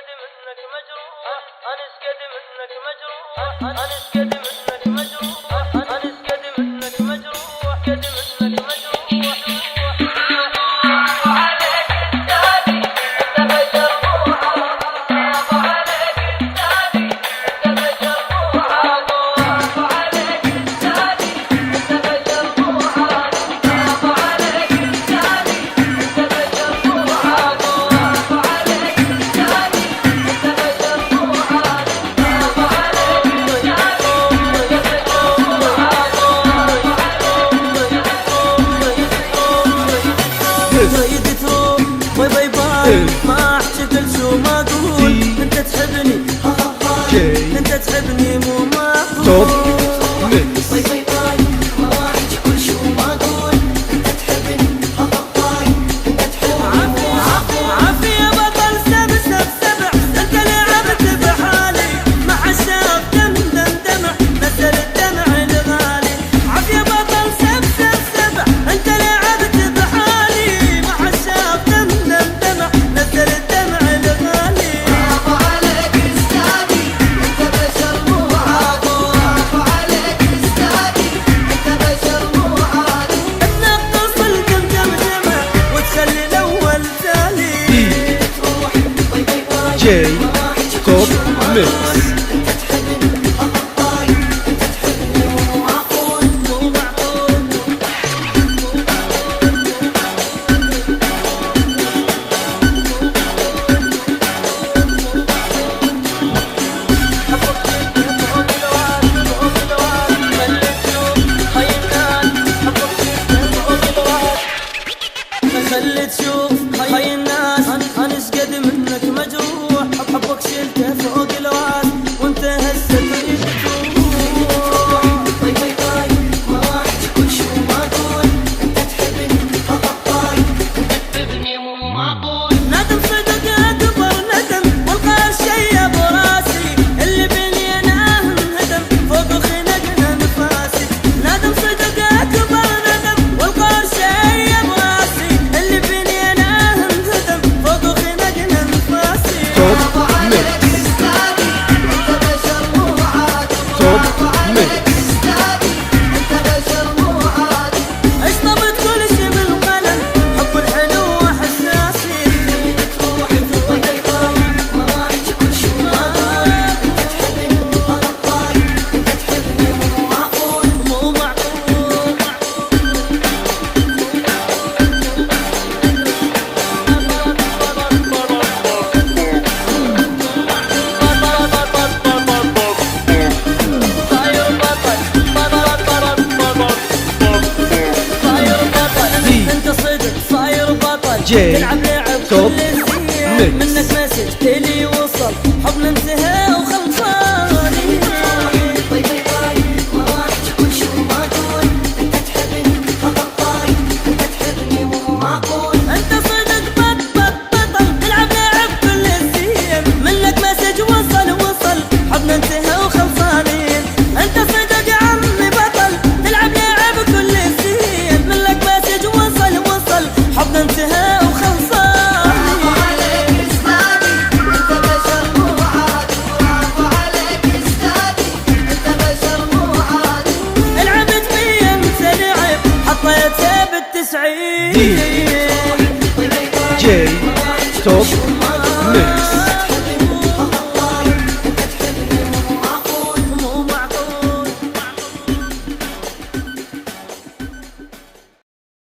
قد منك مجروح، أنس قد منك مجروح، أنس قد منك مجروح، أنس قد منك مجروح، قد منك مجروح. تريد تروح باي باي باي، ما احكي كل شو ما اقول. انت تحبني انت تحبني مو معقول. باي باي باي، ما احكي كل شو ما اقول. انت تحبني انت تحبني عافية بطل سبع سبع سبع. انت لعبت بحالي مع الشاب دم دم دمع، نزل الدمع الغالي. عافية بطل سبع سبع سبع. انت لعبت بحالي مع الشاب دم دم دمع، نزل الدمع الغالي. برافو عليك استاذي، انت بشر مو عادي. برافو عليك استاذي، انت بشر مو عادي. تنقص الدم دم دمع وتخلي الاول تالي. تروح باي باي باي، جاي توب ميكس. خلي تشوف هاي الناس، أنس قد منك مجروح. حبك شلته فوق الراس وانت هسه تريد تروح. باي باي باي، ما احكي كل شو ما اقول. انت تحبني انت تحبني مو معقول. ندم صدق اكبر ندم، والقى الشي براسي. اللي بنيناه انهدم فوق خنقنا نفاسي. ندم صدق اكبر ندم، والقى الشي براسي. اللي بنيناه انهدم فوق خنقنا نفاسي. توب ميكس. انت بشر مو عادي. توب ميكس. انت بشر مو عادي. اشطبت كل شي بالقلم، حب الحلو واحساسي. تروح باي باي باي، ما احكي كل شو ما اقول. انت تحبني انت تحبني مو معقول مو معقول. انت صدق صاير بطل، جاي تلعب لعب توب كل زين. ميكس. منك مسج تلي وصل، حبنا انتهى وخلص.